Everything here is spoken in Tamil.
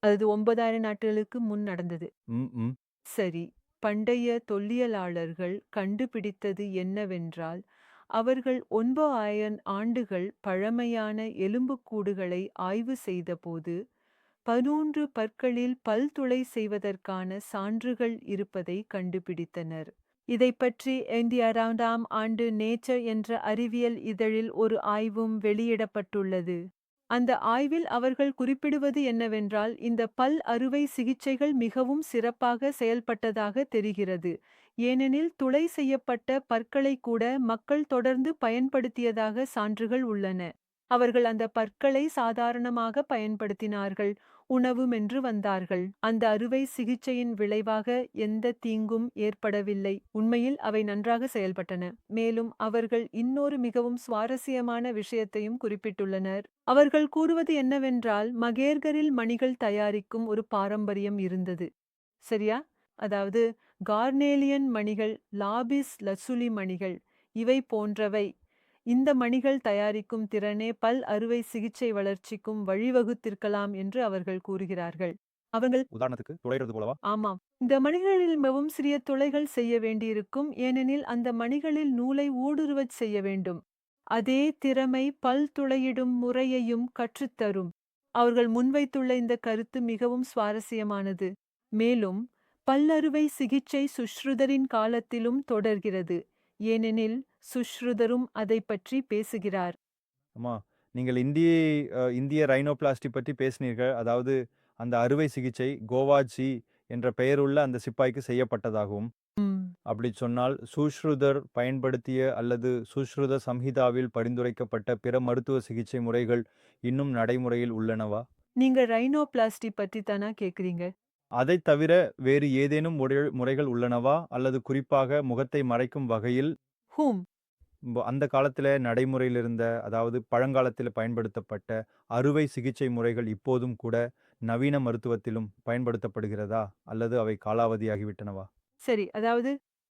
அது 9000 நாட்களுக்கு முன் நடந்தது. ம், ம். சரி. பண்டைய தொல்லியலாளர்கள் கண்டுபிடித்தது என்னவென்றால், அவர்கள் 9000 ஆண்டுகள் பழமையான எலும்புக்கூடுகளை ஆய்வு செய்தபோது, 11 பற்களில் பல்துளை செய்வதற்கான சான்றுகள் இருப்பதை கண்டுபிடித்தனர். இதைப் பற்றி இந்திய 2ஆம் ஆண்டு நேச்சர் என்ற அறிவியல் இதழில் ஒரு ஆய்வும் வெளியிடப்பட்டுள்ளது. அந்த ஆய்வில் அவர்கள் குறிப்பிடுவது என்னவென்றால், இந்த பல் அறுவை சிகிச்சைகள் மிகவும் சிறப்பாக செயல்பட்டதாக தெரிகிறது. ஏனெனில் துளை செய்யப்பட்ட பற்களை கூட மக்கள் தொடர்ந்து பயன்படுத்தியதாக சான்றுகள் உள்ளன. அவர்கள் அந்த பற்களை சாதாரணமாக பயன்படுத்தினார்கள், உணவுமென்று வந்தார்கள். அந்த அறுவை சிகிச்சையின் விளைவாக எந்த தீங்கும் ஏற்படவில்லை. உண்மையில் அவை நன்றாக செயல்பட்டன. மேலும் அவர்கள் இன்னொரு மிகவும் சுவாரஸ்யமான விஷயத்தையும் குறிப்பிட்டுள்ளனர். அவர்கள் கூறுவது என்னவென்றால், மகேர்கரில் மணிகள் தயாரிக்கும் ஒரு பாரம்பரியம் இருந்தது. சரியா? அதாவது கார்னேலியன் மணிகள், லாபிஸ் லசுலி மணிகள் இவை போன்றவை. இந்த மணிகள் தயாரிக்கும் திறனே பல் அறுவை சிகிச்சை வளர்ச்சிக்கும் வழிவகுத்திருக்கலாம் என்று அவர்கள் கூறுகிறார்கள். அவர்கள் உதாரணத்துக்கு துளையிறது போலவா? ஆமாம். இந்த மணிகளில் மிகவும் சிறிய துளைகள் செய்ய வேண்டியிருக்கும். ஏனெனில் அந்த மணிகளில் நூலை ஊடுருவச் செய்ய வேண்டும். அதே திறமை பல் துளையிடும் முறையையும் கற்றுத்தரும். அவர்கள் முன்வைத்துள்ள இந்த கருத்து மிகவும் சுவாரஸ்யமானது. மேலும் பல்லறுவை சிகிச்சை சுஷ்ருதரின் காலத்திலும் தொடர்கிறது. ஏனெனில் சுஷ்ருதரும் அதைப் பற்றி பேசுகிறார். ஆமா. நீங்கள் இந்திய ரைனோபிளாஸ்டி பற்றி பேசினீர்கள். அதாவது அந்த அறுவை சிகிச்சை கோவாஜி என்ற பெயருள்ள அந்த சிப்பாய்க்கு செய்யப்பட்டதாகவும், ம். அப்படி சொன்னால் சுஷ்ருதர் பயன்படுத்திய அல்லது சுஷ்ருத சம்ஹிதாவில் பரிந்துரைக்கப்பட்ட பிற மருத்துவ சிகிச்சை முறைகள் இன்னும் நடைமுறையில் உள்ளனவா? நீங்க ரைனோபிளாஸ்டி பத்தி தானா கேக்குறீங்க? அதைத் தவிர வேறு ஏதேனும் முறைகள் உள்ளனவா? அல்லது குறிப்பாக முகத்தை மறைக்கும் வகையில் ஹூம். அந்த காலத்தில நடைமுறையில் இருந்த, அதாவது பழங்காலத்தில பயன்படுத்தப்பட்ட அறுவை சிகிச்சை முறைகள் இப்போதும் கூட நவீன மருத்துவத்திலும் பயன்படுத்தப்படுகிறதா? அல்லது அவை காலாவதியாகிவிட்டனவா? சரி. அதாவது